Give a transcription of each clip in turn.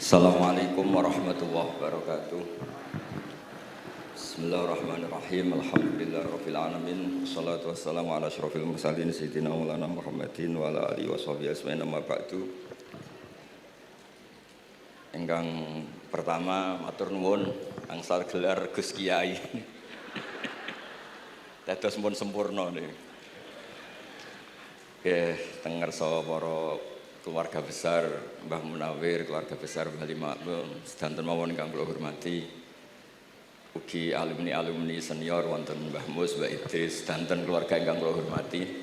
Assalamualaikum warahmatullahi wabarakatuh. Bismillahirrahmanirrahim. Alhamdulillahirabbil alamin. Wassalatu wassalamu ala asyrofil mursalin sayyidina Maulana Muhammadin wa ala alihi washabihi ajmain amma ba'du. Ingkang pertama matur nuwun angsal gelar Gus Kiai. Dados pun sempurna niki. Nggih, teng ngarsa para keluarga besar Mbah Munawir, keluarga besar Mbah Limakmum, sedanten mawon ingkang kula hormati. Ugi alumni senior wonten Mbah Mus, Mbah Idris, sedanten keluarga ingkang kula hormati.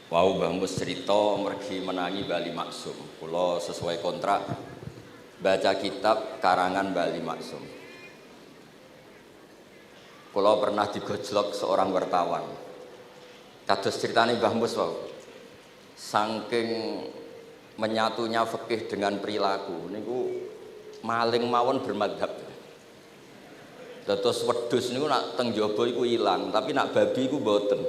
Wau Mbah Mus cerita mergi menangi Bali Maksum. Kula sesuai kontrak baca kitab karangan Bali Maksum. Kula pernah digojlok seorang wartawan. Kados ceritane Mbah Mus wau. Saking menyatunya fikih dengan perilaku niku maling mawon bermadhab. Dados wedhus niku nak teng jaba iku ilang, tapi nak babi iku mboten.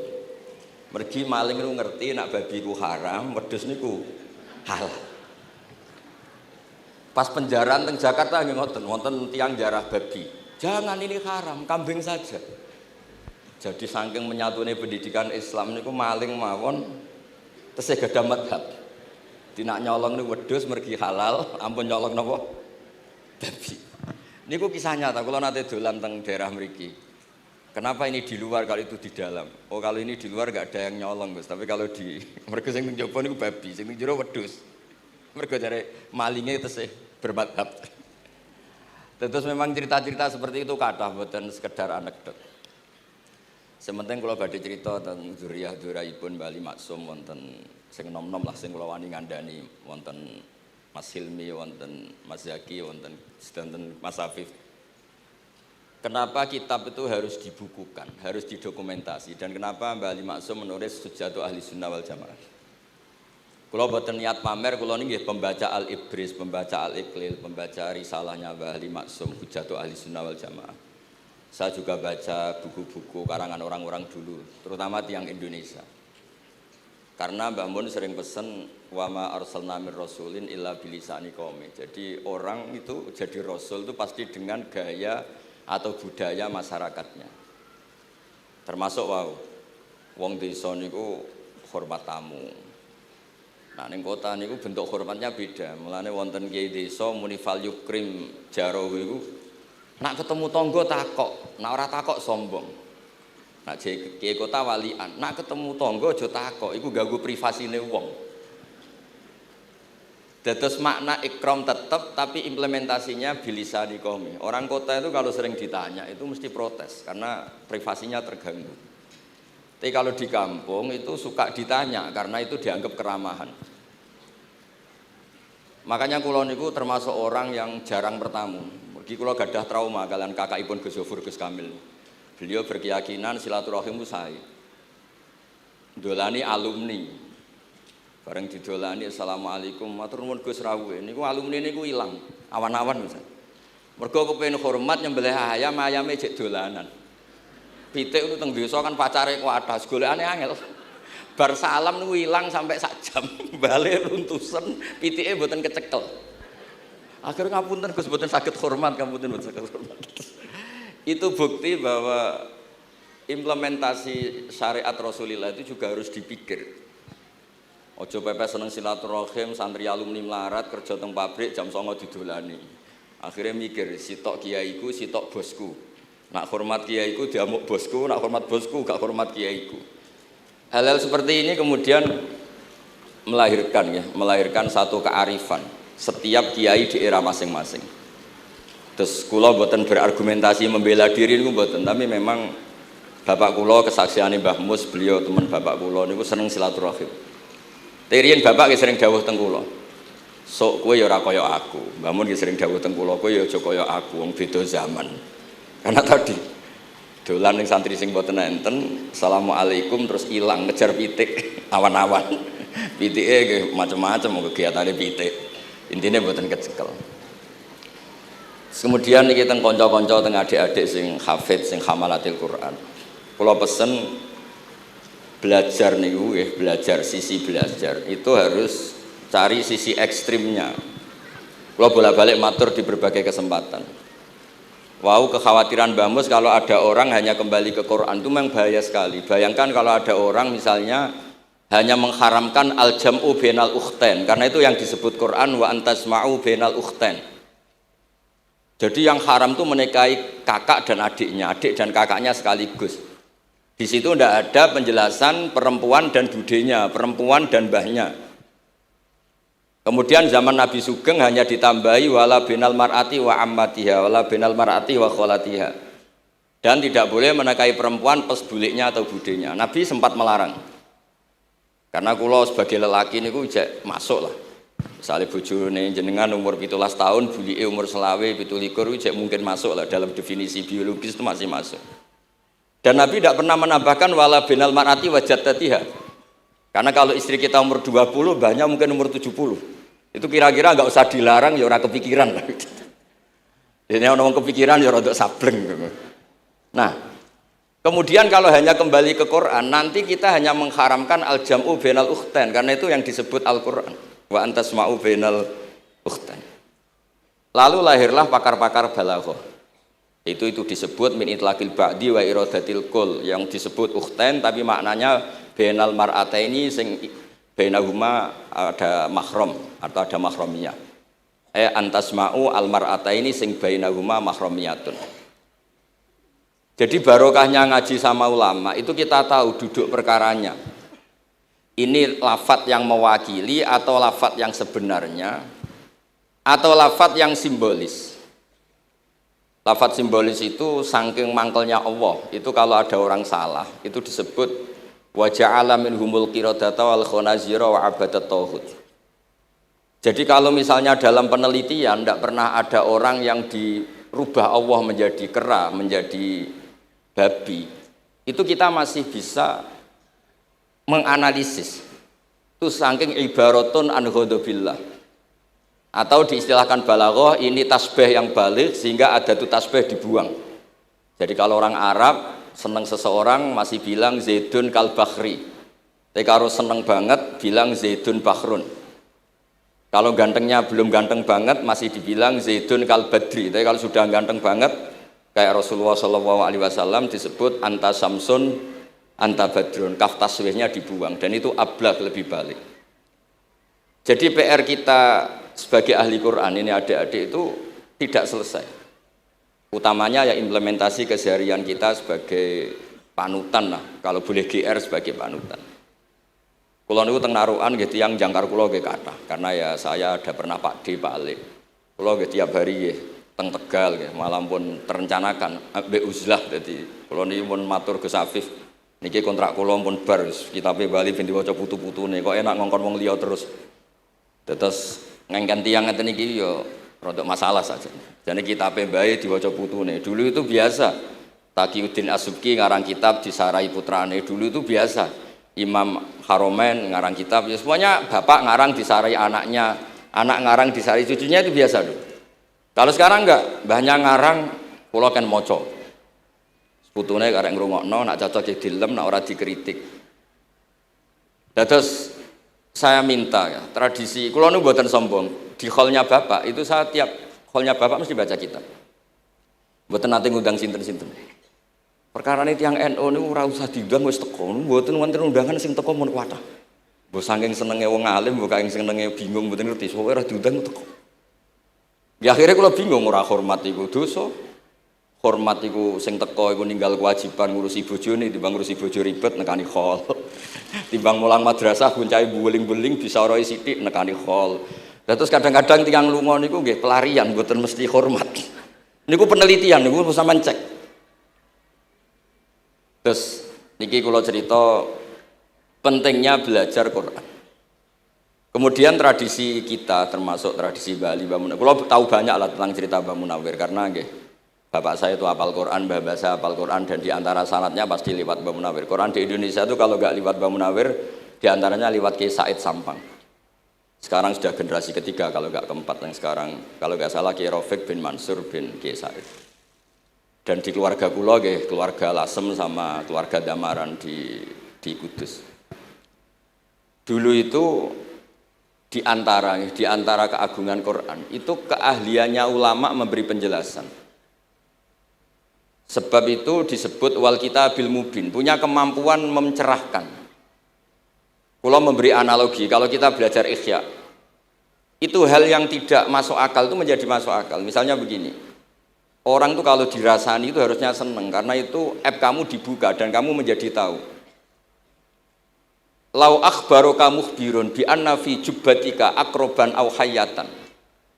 Mergi maling niku ngerti nak babi iku haram, wedhus niku halal. Pas penjaraan teng Jakarta nggih ngoten, wonten tiyang jarah babi. Jangan ini haram, kambing saja. Jadi saking menyatune pendidikan Islam niku maling mawon tesih gadah madhab. Dinak nyolong niku wedhus mergi halal, ampun nyolong napa? Babi. Niku kisah nyata, kula nate dolan teng daerah mriki. Kenapa ini di luar kalau itu di dalam? Oh, kalau ini di luar enggak ada yang nyolong, Gus. Tapi kalau di mergo sing njaba niku babi, sing jero wedhus. Mergo jare malinge tesih bermadhab. Terus memang cerita-cerita seperti itu kathah mboten sekedar anekdot. Sementing kula badhe crita tentang zuriyah-zuriyahipun Bali Maksum wonten sing nom-nom lah sing kula wani ngandani wonten Mas Hilmi, wonten Mas Zaki, wonten sedanten Mas Afif. Kenapa kitab itu harus dibukukan, harus didokumentasi, dan kenapa Bali Maksum menulis Hujjatu Ahli Sunnah wal Jamaah? Kula boten niat pamer, kula niki nggih pembaca Al-Ibris, pembaca Al-Iqlil, pembaca risalahnya Bali Maksum Hujjatu Ahli Sunnah wal Jamaah. Saya juga baca buku-buku karangan orang-orang dulu, terutama tiang Indonesia. Karena Mbah Mun sering pesen wa ma arsalna mir rasulin illa bilisani qaumi. Jadi orang itu jadi rasul itu pasti dengan gaya atau budaya masyarakatnya. Termasuk wong desa niku hormat tamu. Nah ning kota niku bentuk hormatnya beda. Mulane wonten kiai desa muni fal yukrim jarahu iku nak ketemu tangga takok, nak ora takok sombong. Nak kiai kota walian, nak ketemu tangga aja takok, iku ganggu privasine wong. Dados makna ikram tetep tapi implementasinya bilisani qaumi. Orang kota itu kalau sering ditanya itu mesti protes karena privasinya terganggu. Tapi kalau di kampung itu suka ditanya karena itu dianggap keramahan. Makanya kula niku termasuk orang yang jarang bertamu. Kula gadah trauma kalian kakakipun Gus Zofur Gus Kamil. Beliau berkeyakinan silaturahim itu sae. Dolani alumni. Bareng didolani assalamualaikum matur nuwun Gus rawuh. Niku alumni niku ilang, awan-awan misal. Mergo kepengin hormat nyembelih ayam, ayame jek dolanan. Pitik itu teng desa kan pacare kuatas, golekane angel. Bar salam niku ilang sampai sak jam. Bale runtusen, pitike mboten kecekel. Akhirnya ngapunten Gus mboten saged hormat, ngapunten mboten saged hormat. Itu bukti bahwa implementasi syariat Rasulullah itu juga harus dipikir. Ojo pepe seneng silaturahim, santri alumni melarat kerja teng pabrik jam 09.00 didolani. Akhirnya mikir, sitok kiaiku, sitok bosku. Nak hormat kiaiku diamuk bosku, nak hormat bosku gak hormat kiaiku. Hal-hal seperti ini kemudian melahirkan satu kearifan. Setiap kiai di era masing-masing. Terus kula mboten berargumentasi membela diri niku mboten, tapi memang bapak kula kesaksiane Mbah Mus, beliau teman bapak kula niku seneng silaturahim. Teriyen bapak ki sering dawuh teng kula. Sok kowe ya ora kaya aku. Mbah Mun ki sering dawuh teng kula, kowe ya aja kaya aku, wong beda zaman. Karena tadi dolan ning santri sing mboten enten, assalamualaikum terus ilang ngejar pitik awan-awan. Pitike nggih macam-macam kegiatane pitik. Intinya mboten kecekel. Kemudian niki teng kanca-kanca teng adik-adik sing hafid sing hamalatil Quran. Kula pesen belajar niku nggih, belajar sisi belajar itu harus cari sisi ekstrimnya. Kalau bolak-balik matur di berbagai kesempatan. Wow, kekhawatiran Mbah Mus kalau ada orang hanya kembali ke Quran itu memang bahaya sekali. Bayangkan kalau ada orang misalnya hanya mengharamkan al-jam'u bainal ukhtain, karena itu yang disebut Quran wa antasma'u bainal ukhtain. Jadi yang haram itu menikahi kakak dan adiknya, adik dan kakaknya sekaligus. Di situ tidak ada penjelasan perempuan dan budenya, perempuan dan mbahnya. Kemudian zaman Nabi Sugeng hanya ditambahi wala binal mar'ati wa ammatiha, wala binal mar'ati wa kholatiha. Dan tidak boleh menikahi perempuan pas buliknya atau budenya. Nabi sempat melarang. Karena kula sebagai lelaki niku jek masuk lah. Misalnya bojone jenengan umur 17 tahun, bulike umur selawe 17 jek mungkin masuk lah dalam definisi biologis itu masih masuk. Dan Nabi tidak pernah menambahkan wala binal mar'ati wa jaddatiha. Karena kalau istri kita umur 20, banyak mungkin umur 70. Itu kira-kira nggak usah dilarang ya orang kepikiran. Ini orang kepikiran ya untuk sableng. Nah, kemudian kalau hanya kembali ke Quran, nanti kita hanya mengharamkan al-jam'u bainal ukhtain, karena itu yang disebut Al-Quran. Wa antasma'u bainal ukhtain. Lalu lahirlah pakar-pakar balaghah. Itu disebut min itlaqil ba'di wa iradatil kul, yang disebut ukhtain tapi maknanya bainal mar'ataini sing bainahuma ada mahram atau ada mahramiyah. Antasma'u al mar'ataini sing bainahuma mahramiyatun. Jadi barokahnya ngaji sama ulama itu kita tahu duduk perkaranya. Ini lafadz yang mewakili atau lafadz yang sebenarnya atau lafadz yang simbolis. Lafadz simbolis itu saking mangkelnya Allah. Itu kalau ada orang salah itu disebut wa ja'ala minhumul qiradata wal khanazira wa abadat tauhid. Jadi kalau misalnya dalam penelitian tidak pernah ada orang yang dirubah Allah menjadi kera, menjadi babi, itu kita masih bisa menganalisis. Itu saking ibaratun an ghadabillah. Atau diistilahkan balaghah ini tasbih yang balik sehingga ada tuh tasbih dibuang. Jadi kalau orang Arab senang seseorang masih bilang Zaidun kal bakhri. Tapi kalau senang banget bilang Zaidun bakhrun. Kalau gantengnya belum ganteng banget masih dibilang Zaidun kal badri. Tapi kalau sudah ganteng banget kayak Rasulullah SAW disebut anta samsun anta badrun. Kaf taswihnya dibuang dan itu ablaq lebih balik. Jadi PR kita sebagai ahli Quran ini adik-adik itu tidak selesai. Utamanya ya implementasi keseharian kita sebagai panutan lah, kalau boleh GR sebagai panutan. Kulo niku teng Narukan nggih tiyang jangkar kulo nggih kathah, karena ya saya ada pernah Pak D Pak Ali. Kulo nggih tiap hari nggih teng Tegal nggih, malam pun terencanakan ambek uzlah dadi kulo niki pun matur Gus Afif. Niki kontrak kulo pun bar kitabe Bali ben diwaca putu-putune kok enak ngongkon wong liya terus. Terus ngengken tiyang ngeten iki ya rodok masalah saja. Jadi kitabe bae diwaca putune. Dulu itu biasa. Taqiyuddin As-Subki ngarang kitab disarai putrane. Dulu itu biasa. Imam Haromen ngarang kitab. Ya semuanya bapak ngarang disarai anaknya, anak ngarang disarai cucunya itu biasa dulu. Kalau sekarang enggak, mbahnya ngarang kula kan maca. Putune karek ngrungokno, nak cocok dilem, nak ora dikritik. Terus saya minta ya, tradisi kula niku mboten sombong. Di hallnya bapak itu saya tiap hallnya bapak mesti baca kitab. Mboten nate ngundang sinten-sinten. Perkara ini tiang NU niku ora usah diundang wis teko. Mboten wonten undangan sing teko mun kuwatah. Mbok saking senenge wong alim, mbok saking senenge bingung mboten ngerti sowe ora diundang teko. Ya akhirnya kula bingung ora hormat iku dosa. Hormat iku sing teko iku ninggal kewajiban ngurusi bojone timbang ngurusi bojo ribet nekani hall. Timbang mulang madrasah kuncai buling-buling bisa roi sithik nekani hall. Terus kadang-kadang tiang lunga niku nggih pelarian mboten mesti hormat. Niku penelitian niku sampean cek. Terus niki kula cerita pentingnya belajar Quran. Kemudian tradisi kita termasuk tradisi Bali Mbah Munawir. Kula tahu banyak lah tentang cerita Mbah Munawir karena nggih bapak saya itu hafal Quran, mbah saya hafal Quran dan di antara sanadnya pasti lewat Mbah Munawir. Quran di Indonesia itu kalau nggak lewat Mbah Munawir di antaranya lewat Kiai Said Sampang. Sekarang sudah generasi ketiga kalau nggak keempat yang sekarang kalau nggak salah Kiai Rafiq bin Mansur bin Kiai Said. Dan di keluarga kula nggih keluarga Lasem sama keluarga Damaran di Kudus. Dulu itu di antara keagungan Quran itu keahliannya ulama memberi penjelasan. Sebab itu disebut wal kitabil mubin, punya kemampuan mencerahkan. Kalau memberi analogi, kalau kita belajar Ihya, itu hal yang tidak masuk akal itu menjadi masuk akal. Misalnya begini, orang tuh kalau dirasani itu harusnya seneng karena itu app kamu dibuka dan kamu menjadi tahu. Lau akhbaroka mukhbirun bi anna fi jubbatika akroban au hayatan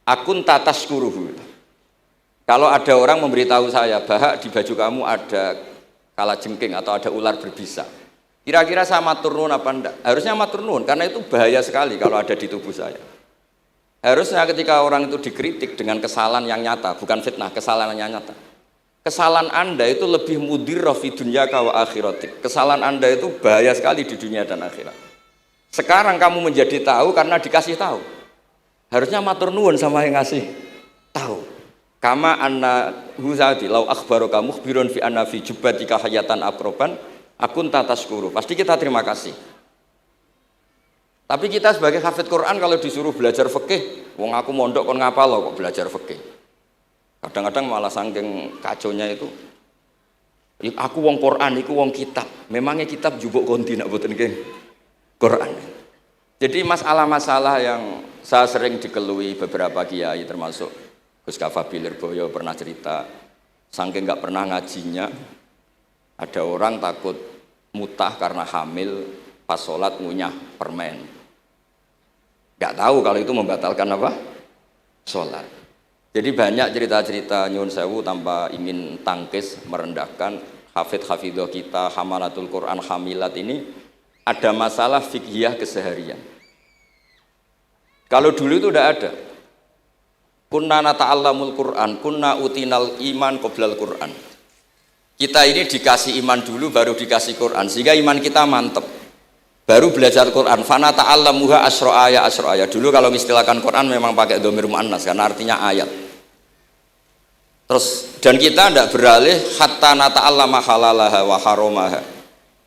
akun tataskuruhu. Kalau ada orang memberitahu saya bahwa di baju kamu ada kalajengking atau ada ular berbisa, kira-kira saya matur nuwun apa enggak? Harusnya matur nuwun karena itu bahaya sekali kalau ada di tubuh saya. Harusnya ketika orang itu dikritik dengan kesalahan yang nyata, bukan fitnah, kesalahan yang nyata. Kesalahan Anda itu lebih mudirrah fi dunyaka wa akhiratik. Kesalahan Anda itu bahaya sekali di dunia dan akhirat. Sekarang kamu menjadi tahu karena dikasih tahu. Harusnya matur nuwun sama yang ngasih tahu. Kama anna huzati lau akhbaroka mukhbirun fi anna fi jubbatika hayatan akroban akun tataskuru. Pasti kita terima kasih. Tapi kita sebagai hafid Quran kalau disuruh belajar fikih, wong aku mondok kon ngapal kok belajar fikih. Kadang-kadang malah saking kaconya itu, aku wong Quran, aku wong kitab. Memangnya kitab jubuk konti nak boten nggih Quran. Jadi masalah-masalah yang saya sering dikelui beberapa kiai termasuk Gus Kafabi Lirboyo pernah cerita, saking nggak pernah ngajinya, ada orang takut mutah karena hamil pas sholat ngunyah permen. Nggak tahu kalau itu membatalkan apa? Sholat. Jadi banyak cerita-cerita nyuwun sewu tanpa ingin tangkis merendahkan hafidh-hafidhah kita, hamalatul Quran, hamilat ini ada masalah fiqhiyah keseharian. Kalau dulu itu udah ada. Kunna nata'allamul Quran, kunna utinal iman qoblal Quran. Kita ini dikasih iman dulu baru dikasih Quran sehingga iman kita mantep. Baru belajar Quran, fana ta'allamuha asra ayat. Dulu kalau mengistilahkan Quran memang pakai dhamir muannas karena artinya ayat. Terus dan kita tidak beralih hatta nata'allama halalaha wa haramaha.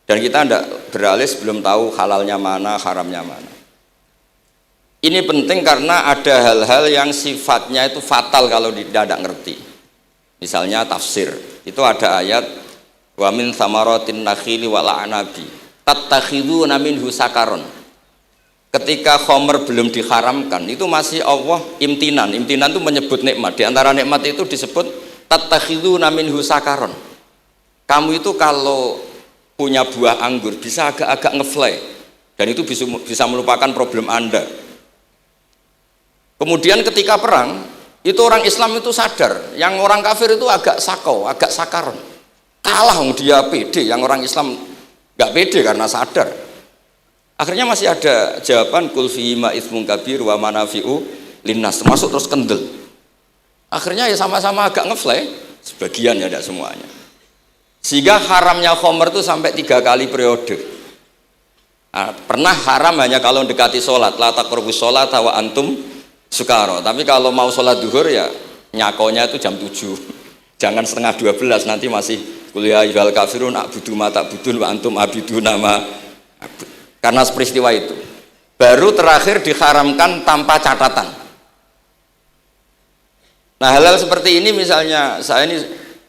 Dan kita tidak beralih sebelum tahu halalnya mana, haramnya mana. Ini penting karena ada hal-hal yang sifatnya itu fatal kalau tidak ngerti. Misalnya tafsir. Itu ada ayat wa min thamaratin nakhili wal a'nabi tattakhiduna minhu sakaron. Ketika khomer belum diharamkan, itu masih Allah imtinan. Imtinan itu menyebut nikmat. Di antara nikmat itu disebut tattakhiduna minhu sakaron. Kamu itu kalau punya buah anggur bisa agak-agak ngefly dan itu bisa melupakan problem Anda. Kemudian ketika perang, itu orang Islam itu sadar, yang orang kafir itu agak sakau, agak sakaron. Kalah dia pede, yang orang Islam nggak pede karena sadar. Akhirnya masih ada jawaban kul fi ma ismun kabir wa manafi'u linnas, termasuk terus kendel. Akhirnya ya sama-sama agak ngefly, sebagian ya tidak semuanya. Sehingga haramnya khomer itu sampai 3 kali periode. Nah, pernah haram hanya kalau mendekati sholat, la taqrabus sholat wa antum sukaro. Tapi kalau mau sholat duhur ya nyakonya itu jam 7. Jangan setengah 12 nanti masih kuliah ayyuhal kafirun a'budu ma ta'budun wa antum abiduna ma. Karena peristiwa itu baru terakhir diharamkan tanpa catatan. Nah hal-hal seperti ini misalnya saya ini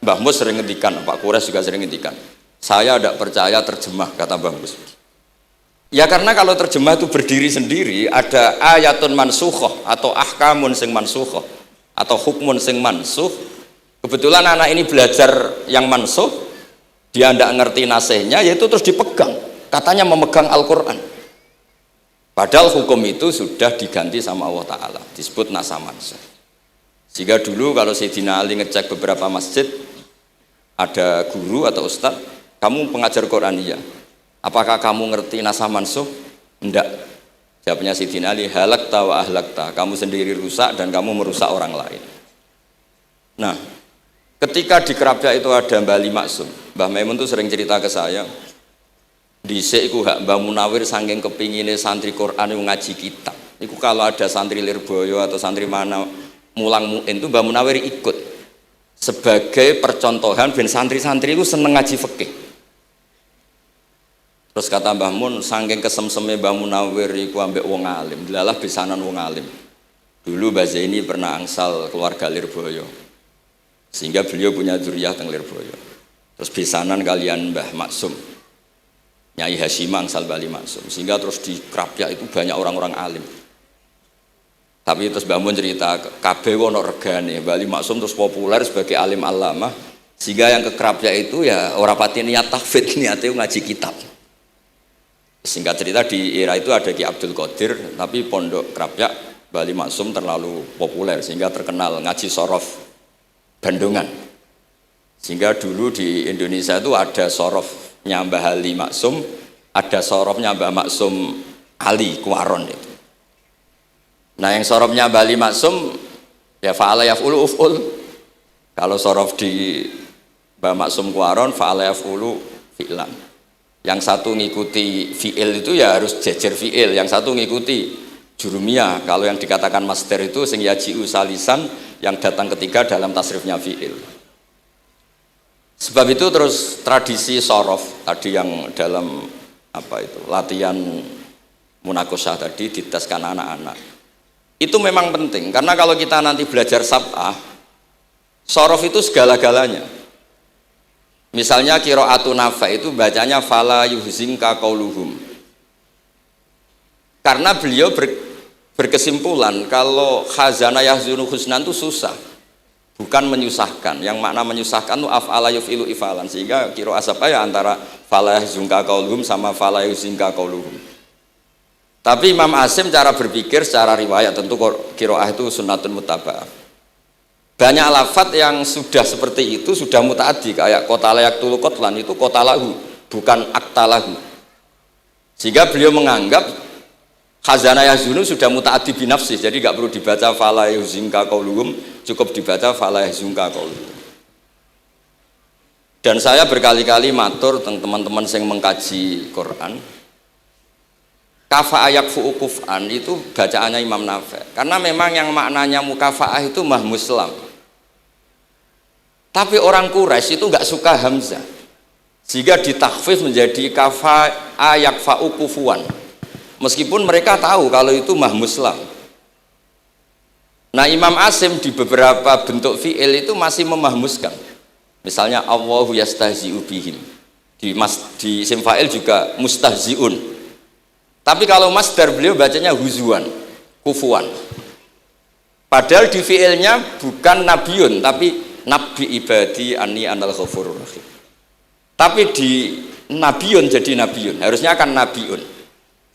Mbah Mus sering ngendikan, Pak Kures juga sering ngendikan, saya tidak percaya terjemah, kata Mbah Mus. Ya karena kalau terjemah itu berdiri sendiri, ada ayatun mansukhoh atau ahkamun sing mansukhoh atau hukmun sing mansuh. Kebetulan anak ini belajar yang mansuh, dia tidak ngerti nasihnya, yaitu terus dipegang. Katanya memegang Al-Quran. Padahal hukum itu sudah diganti sama Allah Ta'ala, disebut nasah mansuh. Sehingga dulu kalau Sayyidina Ali ngecek beberapa masjid, ada guru atau ustadz, kamu pengajar Quran iya, apakah kamu ngerti nasah mansuh? Enggak. Jawabnya Sayyidina Ali, halakta wa ahlakta, kamu sendiri rusak dan kamu merusak orang lain. Nah ketika di Kerapia itu ada Mbah Ali Maksum, Mbah Maimun itu sering cerita ke saya, dhisik iku hak Mbah Munawir saking kepingine santri Quran yang ngaji kitab. Iku kalau ada santri Lirboyo atau santri mana mulang muin itu Mbah Munawir ikut sebagai percontohan ben santri-santri itu seneng ngaji fikih. Terus kata Mbah Mun, saking kesemseme Mbah Munawir iku ambek wong alim, delalah besanan wong alim. Dulu Mbah Zaini pernah angsal keluarga Lirboyo, sehingga beliau punya dzurriyyah teng Lirboyo. Terus besanan kalian Mbah Maksum, Nyai Hasyim angsal Bali Maksum, sehingga terus di Krapyak itu banyak orang-orang alim. Tapi terus Mbah Mun cerita, kabeh ono regane, Bali Maksum terus populer sebagai alim alamah, sehingga yang ke Krapyak itu ya ora pati niat tahfidz, niate ngaji kitab. Singkat cerita di era itu ada Ki Abdul Qadir, tapi pondok Krapyak Bali Maksum terlalu populer sehingga terkenal ngaji sorof Bandungan. Sehingga dulu di Indonesia itu ada sorofnya Mbah Ali Maksum, ada sorofnya Mbah Maksum Ali Kuaron itu. Nah yang sorofnya Mbah Ali Maksum ya fa'ala yaf'ulu uf'ul. Kalau sorof di Mbah Maksum Kuaron fa'ala yaf'ulu fi'lan. Yang satu ngikuti fi'il itu ya harus jejer fi'il, yang satu ngikuti jurumiyah. Kalau yang dikatakan master itu sing yaji'u salisan, yang datang ketiga dalam tasrifnya fi'il. Sebab itu terus tradisi sorof tadi yang dalam apa itu latihan munakosah tadi diteskan anak-anak. Itu memang penting karena kalau kita nanti belajar sab'ah, sorof itu segala-galanya. Misalnya qiraatu Nafi' itu bacanya fala yuhzinka qauluhum. Karena beliau berkesimpulan kalau khazana yahzunu husnan itu susah, bukan menyusahkan. Yang makna menyusahkan itu af'ala yuf'ilu ifalan, sehingga qiraat apa ya antara fala yuhzinka qauluhum sama fala yuhzinka qauluhum. Tapi Imam Asim cara berpikir secara riwayat tentu qiraah itu sunnatun muttaba'ah. Banyak lafadz yang sudah seperti itu sudah mutaaddi, kayak kota layak tulu kotlan itu kota lahu bukan akta lahu, sehingga beliau menganggap khazana yahzunu sudah mutaaddi binafsih, jadi nggak perlu dibaca fala yuhzinka qauluhum, cukup dibaca fala yahzunka qauluhum. Dan saya berkali-kali matur teman-teman yang mengkaji Quran, kafa'ah yakfu'u kuf'an itu bacaannya Imam Nafi', karena memang yang maknanya mukafa'ah itu mahmuslam. Tapi orang Quraisy itu nggak suka hamzah, sehingga ditakhfif menjadi kafa'ah yakfa'u kufuan, meskipun mereka tahu kalau itu mahmuslam. Nah Imam Asim di beberapa bentuk fi'il itu masih memahmuskan, misalnya Allahu yastahzi'u bihim, di isim fa'il juga mustahzi'un. Tapi kalau masdar beliau bacanya huzuan, kufuan. Padahal di fiilnya bukan nabiun, tapi nabi ibadi anni anal ghafurur rahim. Tapi di nabiun jadi nabiun, harusnya kan nabiun.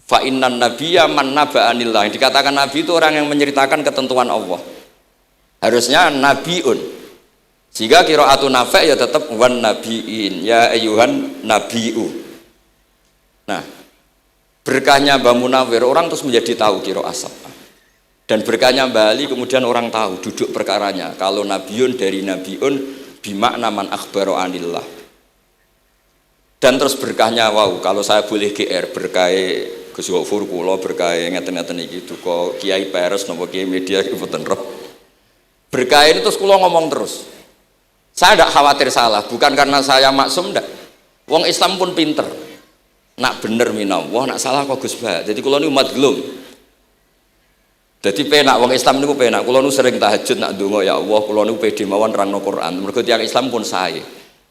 Fa innan nabiyya man naba'anillah. Yang dikatakan nabi itu orang yang menceritakan ketentuan Allah. Harusnya nabiun. Sehingga qiraatun Nafi' ya tetap wan nabiin, ya ayyuhan nabiu. Nah, berkahnya Mbah Munawir orang terus menjadi tahu qiraat sab'ah. Dan berkahnya Mbah Ali kemudian orang tahu duduk perkaranya. Kalau nabiun dari nabiun bimakna man akhbaro anillah. Dan terus berkahnya wow, kalau saya boleh GR berkah Gus Gofur kula berkah ngeten-ngeten iki duka Kiai Peres napa Kiai Media mboten roh. Berkah ini terus kula ngomong terus. Saya tidak khawatir salah, bukan karena saya maksum ndak. Wong Islam pun pinter. Nak bener minallah, nak salah kok Gus Bah. Jadi kula niku umat gelum. Jadi penak wong Islam niku penak. Kula nu sering tahajud nak ndonga ya Allah, kula niku pede mawon nerangno Quran. Mergo tiyang Islam pun sae.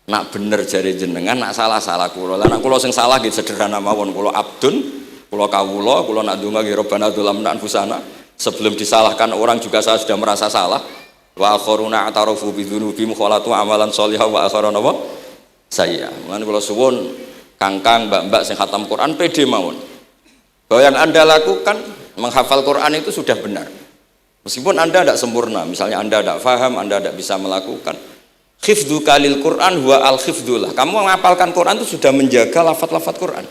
Nak bener jare jenengan, nak salah kula. Lah nak kula sing salah nggih sederhana mawon. Kula abdun, kula kawula, kula nak ndonga nggih Rabbana dzalamna anfusana. Sebelum disalahkan orang juga saya sudah merasa salah. Wa akharuna atarafu bi dzunubihim khalatu amalan shalihah wa akharuna wa sayya. Mulane kula suwun kangkang mbak-mbak sing khatam Quran pede mawon. Bahwa yang Anda lakukan menghafal Quran itu sudah benar. Meskipun Anda tidak sempurna, misalnya Anda tidak faham, Anda tidak bisa melakukan. Khifdhu kalil Quran huwa al-khifdullah. Kamu menghafalkan Quran itu sudah menjaga lafaz-lafaz Quran.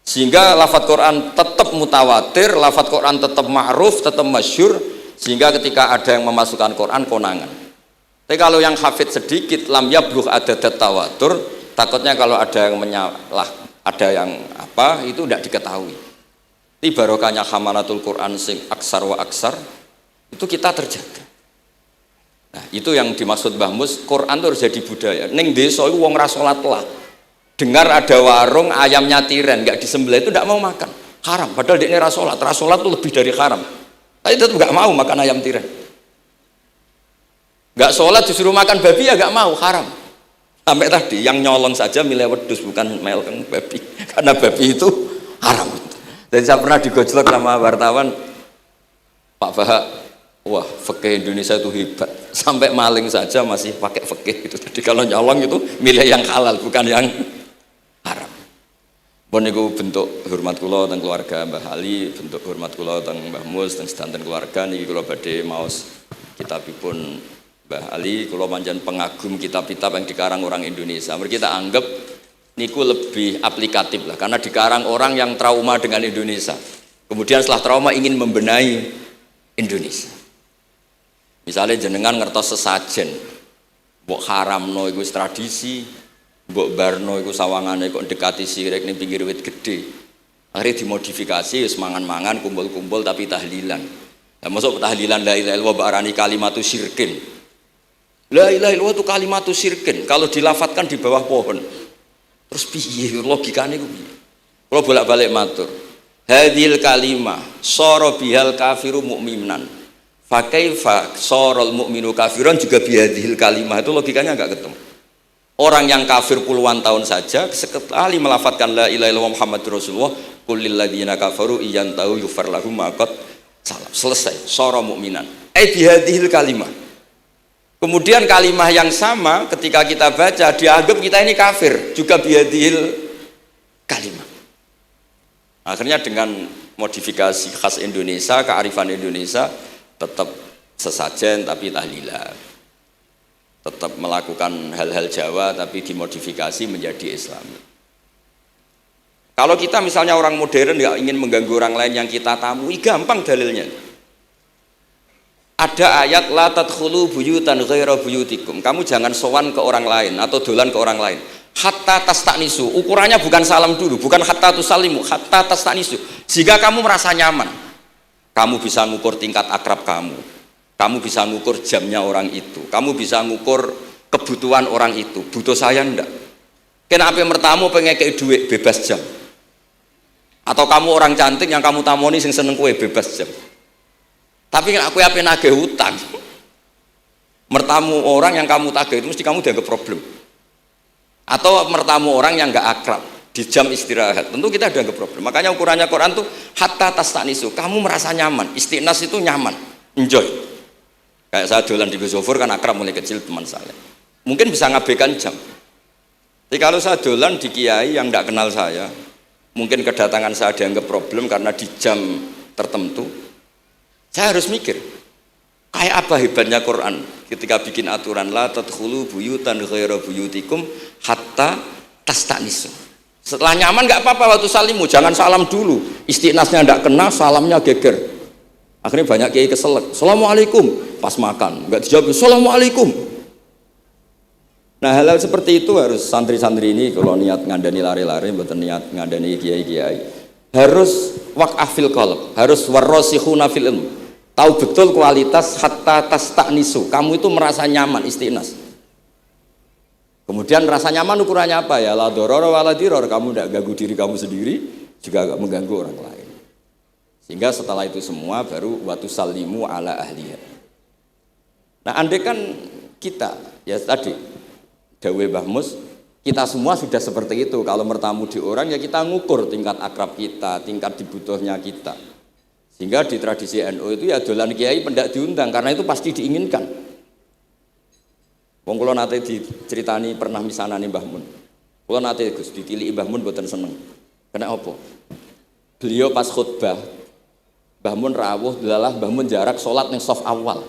Sehingga lafaz Quran tetap mutawatir, lafaz Quran tetap ma'ruf, tetap masyhur, sehingga ketika ada yang memasukkan Quran konangan. Tapi kalau yang hafid sedikit, lam yablugh adadat tawatur, takutnya kalau ada yang menyalah, ada yang apa, itu tidak diketahui. Di barokahnya hamalatul Quran sing aksar wa aksar itu kita terjaga. Nah, itu yang dimaksud Mbah Mus, Quran itu harus jadi budaya. Ning desa iku wong ra salat lah. dengar ada warung ayamnya tiren nggak disembelih itu tidak mau makan, haram. Padahal dia ini rasolat itu lebih dari haram. Tapi tetap nggak mau makan ayam tiren. Nggak sholat disuruh makan babi ya nggak mau, haram. Sampai tadi yang nyolong saja milih wedus bukan melkeng babi, karena babi itu haram. Jadi saya pernah digojlok sama wartawan, Pak Bahak, wah fikih Indonesia itu hebat, sampai maling saja masih pakai fikih itu. Jadi kalau nyolong itu milih yang halal bukan yang haram. Bon niku bentuk hormat kula teng keluarga Mbah Ali, bentuk hormat kula teng Mbah Mus teng sedanten keluarga niki kula badhe maos kitabipun Mbah Ali. Kula pancen pengagum kitab-kitab yang dikarang orang Indonesia. Mereka kita anggap niku lebih aplikatif lah, karena dikarang orang yang trauma dengan Indonesia. Kemudian setelah trauma ingin membenahi Indonesia. Misalnya jenengan ngertos sesajen, mbok haramno iku tradisi, mbok barno iku sawangane kok dekati sirik ning pinggir wit gede. Akhirnya dimodifikasi wis mangan-mangan, kumpul-kumpul tapi tahlilan. Lah masuk tahlilan la ilaha illallah barani kalimatu syirkin. La ilaha illallah itu kalimatu syirkin kalau dilafatkan di bawah pohon. Terus piye logikane ku piye? Kalau bolak-balik matur. Hadhil kalimah sara bihal kafiru mu'minan. Fa kaifa saral mu'minu kafiran juga bihadhil kalimah, itu logikanya enggak ketemu. Orang yang kafir puluhan tahun saja sekali melafatkan la ilaha illallah Muhammadur Rasulullah, qul lil ladzina kafaru iyantahu yufar lahum ma qad salam. Selesai, sara mu'minan. Bihadhil kalimah. Kemudian kalimah yang sama ketika kita baca dianggap kita ini kafir juga bihadhil kalimah. Akhirnya dengan modifikasi khas Indonesia, kearifan Indonesia, tetap sesajen tapi tahlilan, tetap melakukan hal-hal Jawa tapi dimodifikasi menjadi Islam. Kalau kita misalnya orang modern nggak ingin mengganggu orang lain yang kita tamui, gampang dalilnya. Ada ayat la tadkhulu buyutan ghaira buyutikum. Kamu jangan sowan ke orang lain atau dolan ke orang lain. Hatta tastanisu. Ukurannya bukan salam dulu, bukan hatta tusalimu, hatta tastanisu. Jika kamu merasa nyaman, kamu bisa ngukur tingkat akrab kamu. Kamu bisa ngukur jamnya orang itu. Kamu bisa ngukur kebutuhan orang itu. Butuh saya ndak? Kenapa mertamu pengen kayak duit bebas jam? Atau kamu orang cantik yang kamu tamoni sing seneng kue bebas jam? Tapi aku apa nagih hutang. Mertamu orang yang kamu tagih itu mesti kamu dianggap problem. Atau mertamu orang yang enggak akrab di jam istirahat, tentu kita dianggap problem. Makanya ukurannya Quran tuh hatta tastanisu, kamu merasa nyaman. Istiqnas itu nyaman, enjoy. Kayak saya dolan di Gosofur kan akrab mulai kecil teman saya. Mungkin bisa ngabaikan jam. Tapi kalau saya dolan di kiai yang enggak kenal saya, mungkin kedatangan saya dianggap problem karena di jam tertentu. Saya harus mikir, kayak apa hebatnya Quran ketika bikin aturan la tadkhulu buyutan ghaira buyutikum hatta tastanisu. Setelah nyaman nggak apa-apa waktu salimu, jangan salam dulu. Istiqnasnya nggak kena, salamnya geger. Akhirnya banyak kiai keselak. Assalamualaikum pas makan, nggak dijawab. Assalamualaikum. Nah hal-hal seperti itu harus santri-santri ini kalau niat ngandani lari-lari, bukan niat ngandani kiai-kiai, harus waqafil qalb, harus warrasikhuna fil ilm. Tahu betul kualitas hatta tastanisu. Kamu itu merasa nyaman istiqnas. Kemudian rasa nyaman ukurannya apa ya? La dororo wala diror. Kamu tidak ganggu diri kamu sendiri, juga gak mengganggu orang lain. Sehingga setelah itu semua baru watu salimu ala ahliya. Nah andai kan kita, ya tadi dawe Mbah Mus, kita semua sudah seperti itu. Kalau bertamu di orang ya kita ngukur tingkat akrab kita, tingkat dibutuhnya kita. Sehingga di tradisi NU itu ya dolan kiai pendak diundang karena itu pasti diinginkan. Wong kula nate diceritani pernah misanani Mbah Mun. Kula nate Gus ditiliki Mbah Mun mboten seneng. Kena apa? Beliau pas khutbah Mbah Mun rawuh delalah Mbah Mun jarak salat ning saf awal.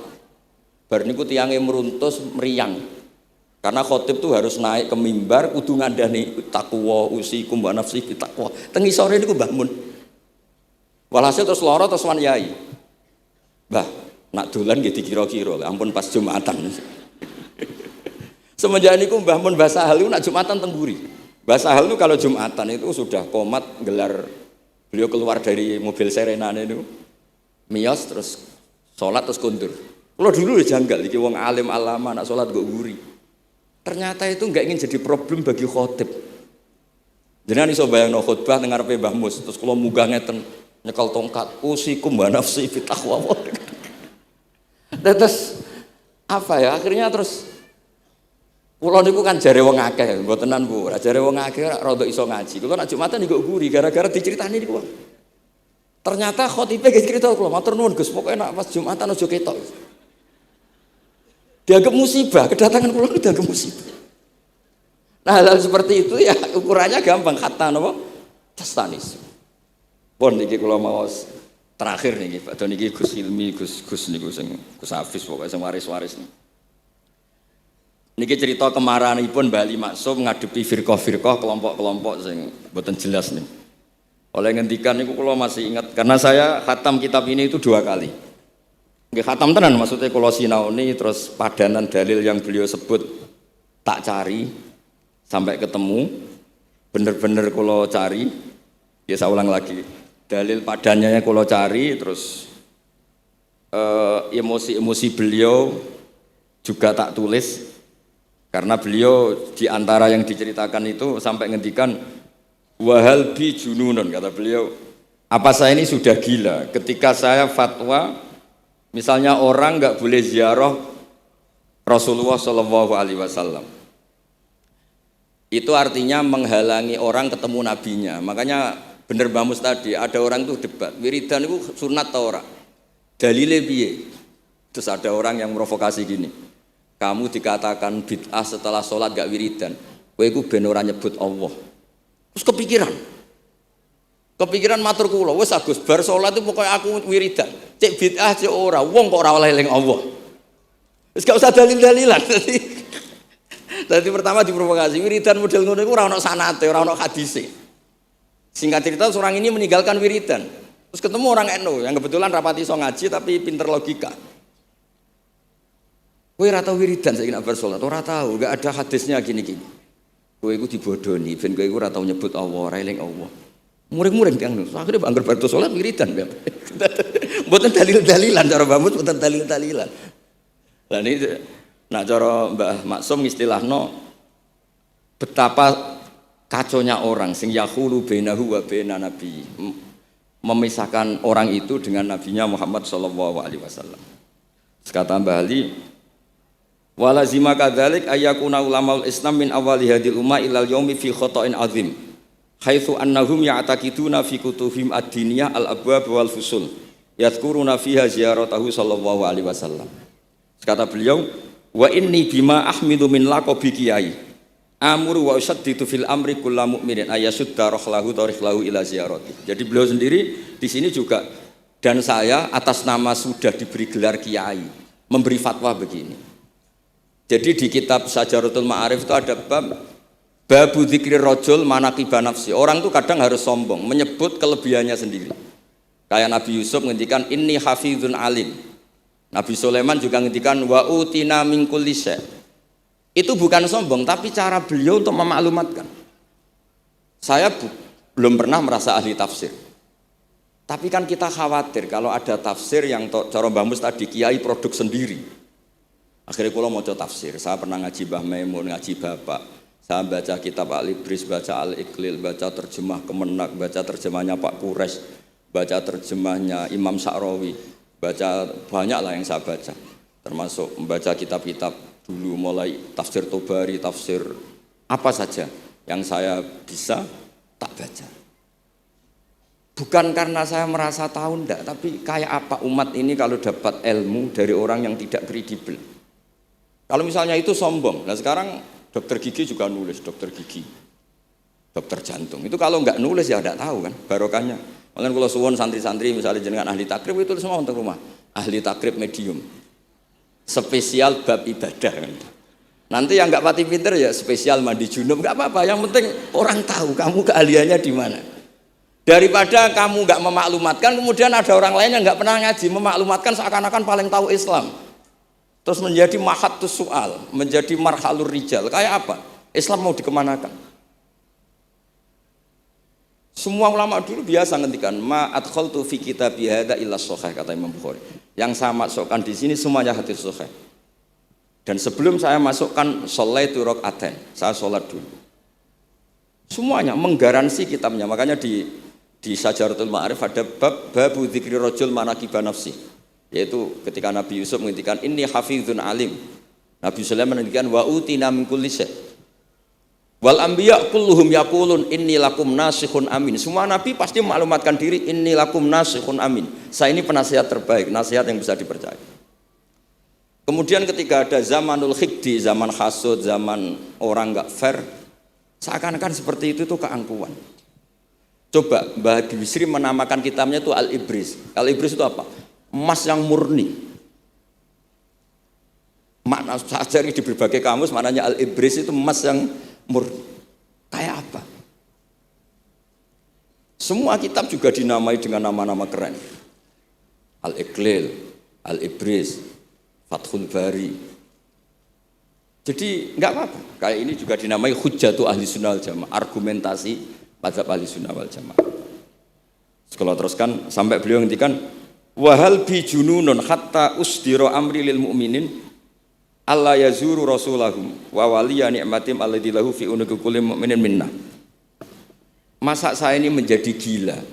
Bar niku tiyange meruntus meriang. Karena khotib tuh harus naik ke mimbar kudu ngandani takwa usikum wa nafsi takwa. Teng isore niku Mbah Mun. Walhasil terus loro terus wan yai. Mbah, nak dolan nggih dikira-kira, ampun pas Jumatan. Semenjak niku Mbah Mun Mbah Sahal niku nak Jumatan teng mburi. Mbah Sahal niku kalau Jumatan itu sudah komat gelar, beliau keluar dari mobil serenane niku. Miyos terus salat terus kundur. Kula dulu janggal iki wong alim alama nak salat kok mburi. Ternyata itu enggak ingin jadi problem bagi khotib. Jenengan iso bayangno khutbah teng ngarepe Mbah Mus, terus kula munggah ngeten nyekel tongkat, usikum wa nafsi fi taqwa. Terus apa ya? Akhirnya terus kula niku kan jare wong akeh, mbotenan Bu. Ora jare wong akeh ora rada iso ngaji. Kula nek Jumatan niku guri gara-gara diceritani niku. Ternyata khotibe ge cerita kula, matur nuwun Gus, pokoke nek pas Jumatan aja ketok. Dianggap musibah, kedatangan kula dianggap musibah. Nah, hal seperti itu ya ukurannya gampang, kata napa? Tastanis. Pun niki kula maos terakhir niki, Pak Don niki Gus Ilmi, Gus niku sing Gus Hafiz pokoke sing waris-waris niki. Niki cerita kemarahanipun Mbah Ali Maksum ngadepi firqah-firqah kelompok-kelompok sing mboten jelas nih. Oleh ngendikan niku kula masih ingat karena saya khatam kitab ini itu 2 kali. Nggih khatam tenan maksudnya kula sinaoni terus padanan dalil yang beliau sebut tak cari sampai ketemu, bener-bener kula cari, ya saya ulang lagi, dalil padannya kula cari, terus emosi-emosi beliau juga tak tulis, karena beliau diantara yang diceritakan itu sampai ngendikan, wahal bi jununun, kata beliau, apa saya ini sudah gila, ketika saya fatwa, misalnya orang nggak boleh ziarah Rasulullah SAW. Itu artinya menghalangi orang ketemu nabinya. Makanya bener Mbah Mus tadi, ada orang tuh debat, wiridan itu sunat atau ora? Dalile piye? Terus ada orang yang provokasi gini, kamu dikatakan bid'ah setelah sholat gak wiridan, kowe iku ben ora nyebut Allah. Terus kepikiran matur kula, wis Agus bar sholat itu pokoknya aku wiridan. Cek bid'ah cek ora, wong kok ora oleh eling Allah. Wis gak usah dalil-dalilan. Jadi pertama diprovokasi, wiridan model ngono iku ora ono sanate, ora ono hadise. Singkat cerita seorang ini meninggalkan wiridan. Terus ketemu orang NU yang kebetulan rapati iso ngaji tapi pinter logika. Kowe ora tau wiridan saiki nek bar salat, ora tau, enggak ada hadisnya gini-gini. Kowe iku dibodoni, ben kowe iku ora tau nyebut Allah, ora eling Allah. Muring-muring tiyang niku. Akhire anggar bar salat wiridan. Mboten dalil-dalilan cara Mbah Mus, mboten dalil-dalilan. Lah niki nah cara Mbah Maksum istilahno betapa kaconya orang sing yahulu bainahu wa baina nabi, memisahkan orang itu dengan nabinya Muhammad sallallahu alaihi wasallam. Kata Mbah Ali, walazima kadzalik ayyakuna ulamaul Islam min awali hadil ummah ilal yaumi fi khata'in azim. Haitsu annahum ya'taqiduna fi kutubihim ad-diniyah al-abwab wal fusul. Yadhkuruna fiha ziyaratahu sallallahu alaihi wasallam. Kata beliau, wa inni bima ahmidu min laqabi kiai amuru wa usaddidu fil amri kullu mu'minin ayasudda rahlahu tariklahu ila ziyarati. Jadi beliau sendiri di sini juga dan saya atas nama sudah diberi gelar kiai memberi fatwa begini. Jadi di kitab Sajaratul Ma'arif itu ada babu dzikri rajul manaqiba nafsi. Orang itu kadang harus sombong menyebut kelebihannya sendiri. Kayak Nabi Yusuf ngendikan inni hafizun alim. Nabi Sulaiman juga ngendikan wa utina min kulli syai'. Itu bukan sombong tapi cara beliau untuk memaklumatkan. Saya belum pernah merasa ahli tafsir. Tapi kan kita khawatir kalau ada tafsir yang cara Mbah Mus tadi kiai produk sendiri. Akhirnya kalau mau tafsir, saya pernah ngaji Mbah Maimun, ngaji Bapak. Saya baca kitab Al-Ibris, baca Al-Iqlil, baca terjemah Kemenak, baca terjemahnya Pak Quraisy, baca terjemahnya Imam Sa'rawi. Baca banyak lah yang saya baca, termasuk membaca kitab-kitab dulu mulai tafsir Tobari, tafsir apa saja yang saya bisa tak baca. Bukan karena saya merasa tahu enggak, tapi kayak apa umat ini kalau dapat ilmu dari orang yang tidak kredibel. Kalau misalnya itu sombong, nah sekarang dokter gigi juga nulis, dokter gigi, dokter jantung, itu kalau enggak nulis ya enggak tahu kan barokahnya. Makanya kalau suwon santri-santri misalnya jenengan ahli takrib itu semua untuk rumah. Ahli takrib medium. Spesial bab ibadah. Nanti yang enggak pati pinter ya spesial mandi junub, enggak apa-apa. Yang penting orang tahu kamu keahliannya di mana. Daripada kamu enggak memaklumatkan, kemudian ada orang lain yang enggak pernah ngaji memaklumatkan seakan-akan paling tahu Islam. Terus menjadi mahatus soal, menjadi marhalur rijal. Kayak apa? Islam mau dikemanakan? Semua ulama dulu biasa ngendikan ma adkhaltu fi kitabi hadza illa shahih, kata Imam Bukhari. Yang saya masukkan di sini semuanya hadis sahih. Dan sebelum saya masukkan sholaitu rakaatain, saya sholat dulu. Semuanya menggaransi kitabnya. Makanya di Syajaratul Ma'arif ada babu dzikri rajul manaqiba nafsi. Yaitu ketika Nabi Yusuf menghentikan inni hafizun alim. Nabi Sulaiman menghentikan wa utina min kulli syai'. Wal anbiya kulluhum yaqulun inni lakum nasikhun amin. Semua nabi pasti maklumatkan diri inni lakum nasikhun amin. Saya ini penasihat terbaik, nasihat yang bisa dipercaya. Kemudian ketika ada zamanul khiddi, zaman hasud, zaman orang enggak fair, seakan-akan seperti itu tuh keangkuhan. Coba Mbah Habib Bisri menamakan kitabnya itu Al-Ibris. Al-Ibris itu apa? Emas yang murni. Makna saya cari di berbagai kamus maknanya Al-Ibris itu emas yang murni. Kayak apa? Semua kitab juga dinamai dengan nama-nama keren. Al-Iqlil, Al-Ibris, Fathul Bari. Jadi enggak apa-apa. Kayak ini juga dinamai Hujjatu Ahli Sunnah wal Jamaah, argumentasi mazhab Ahli Sunnah wal Jamaah. Sekolah teruskan sampai beliau ngendikan wahal bi jununun hatta usdira amri lil mu'minin alla yazuru rasulahum wa waliya ni'matim alladzi lahu fi unuqi kulli mu'minin minna. Masa saya ini menjadi gila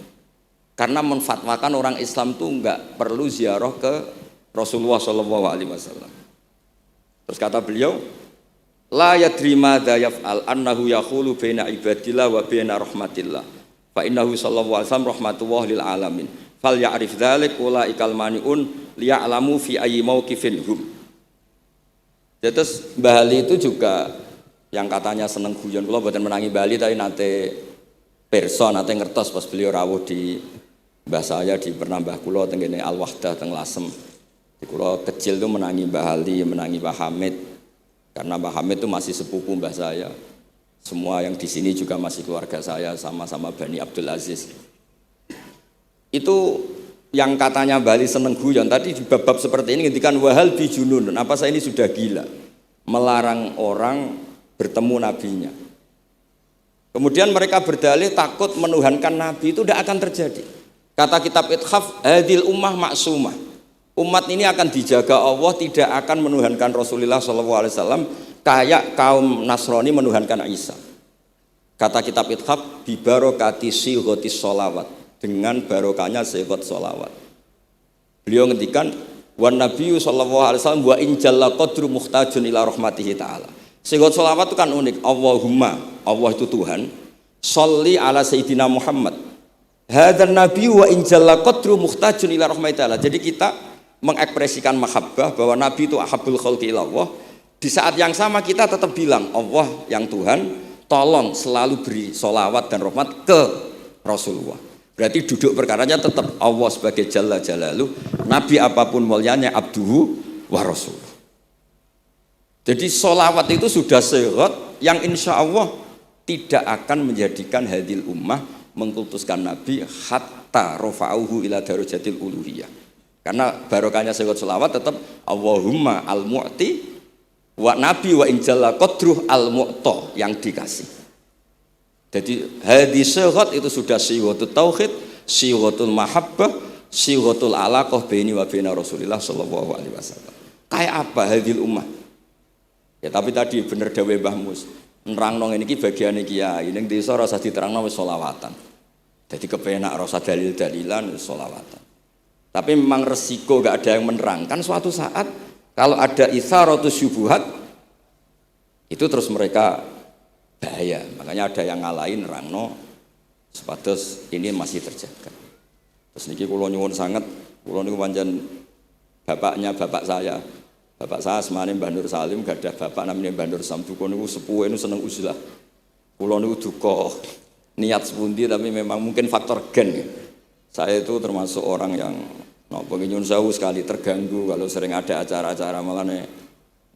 karena menfatwakan orang Islam tuh enggak perlu ziarah ke Rasulullah sallallahu alaihi wasallam. Terus kata beliau, la yadri madza yaf'al annahu yaqulu baina ibadillah wa baina rahmatillah. Fa innahu sallallahu alaihi wasallam rahmatullah lil alamin. Fal ya'rif dzalik ulaikal maniun liya'lamu fi ayyi mauqifin hum. Terus Mbah Ali itu juga yang katanya seneng guyon, kula mboten menangi Mbah Ali tapi nate pirsa nate ngertos pas beliau rawuh di mbah saya di Pernambah kula teng kene Al Wahdah teng Lasem. Kula kecil tuh menangi Mbah Ali, menangi Mbah Hamid. Karena Mbah Hamid itu masih sepupu mbah saya. Semua yang di sini juga masih keluarga saya, sama-sama Bani Abdul Aziz. Itu yang katanya Mbah Ali seneng guyon. Tadi di bab-bab seperti ini ngendikan wahal bi junun. Apa saya ini sudah gila? Melarang orang bertemu nabinya. Kemudian mereka berdalih takut menuhankan nabi itu tidak akan terjadi. Kata kitab Ithaf, hadil ummah maksumah. Umat ini akan dijaga Allah, tidak akan menuhankan Rasulullah SAW kayak kaum Nasrani menuhankan Isa. Kata kitab Ithaf, bibarokati sighotis sholawat, dengan barokahnya sighat sholawat. Beliau ngendikan, wan nabiyyu sallallahu alaihi wasallam wa in jalla qadru muhtajun ila rahmatihi ta'ala. Sighat sholawat itu kan unik. Allahumma, Allah itu Tuhan, sholli ala sayyidina Muhammad. Hadzal nabiyyu wa in jalla qadru muhtajun ila rahmatihi ta'ala. Jadi kita mengekspresikan mahabbah bahwa Nabi itu ahabbul khalqi ilallah. Di saat yang sama kita tetap bilang Allah yang Tuhan tolong selalu beri sholawat dan rahmat ke Rasulullah. Berarti duduk perkaranya tetap Allah sebagai Jalla Jalaluh, Nabi apapun mulianya abduhu wa rasuluh. Jadi sholawat itu sudah sehat yang insya Allah tidak akan menjadikan hadil ummah mengkultuskan Nabi hatta rafa'uhu ila darajatil uluhiyah. Karena barokahnya sehingga sholawat tetap Allahumma al-mu'ti wa nabi wa injalla qadruh al-mu'ta yang dikasih. Jadi hadis syighot itu sudah syighotul tauhid, syighotul mahabbah, syighotul alaqah baini wa baina Rasulillah sallallahu alaihi wasallam. Kayak apa hadil ummah? Ya tapi tadi bener dawuh Mbah Mus. Nerangno ngene iki bagiane kiai ning desa ora usah diterangno wis sholawatan. Jadi kepenak ora usah dalil-dalilan wis sholawatan. Tapi memang resiko gak ada yang menerangkan suatu saat kalau ada itsaratus syubuhat itu terus mereka bahaya. Makanya ada yang ngalahin nerangno sepatus ini masih terjaga. Terus niki kula nyuwun sangat, kula niku pancen bapaknya bapak saya. Bapak saya semane Mbah Nur Salim gak ada bapak namanya Mbah Nur Sam. Duka niku sepuhe niku seneng uzlah. Kula niku duka niat sepundi tapi memang mungkin faktor gen ya. Saya itu termasuk orang yang nyun sewu sekali terganggu kalau sering ada acara-acara malah nih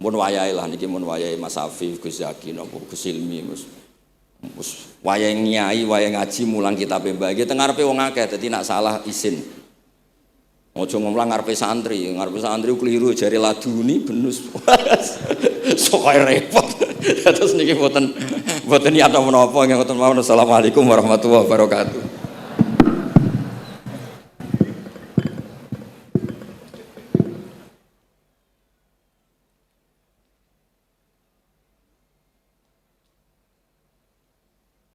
mun wayahe lah niki mun wayahe Mas Afif, Gus Zaki napa Gus Ilmi mus wayahe nyai, wayahe ngaji mulang kitab mbah iki teng ngarepe wong akeh dadi nak salah izin. Ojo ngomong ngarepe santri keliru jari laduni benus. Sok repot. Terus niki mboten niat menapa ngoten mawon. Assalamualaikum warahmatullahi wabarakatuh.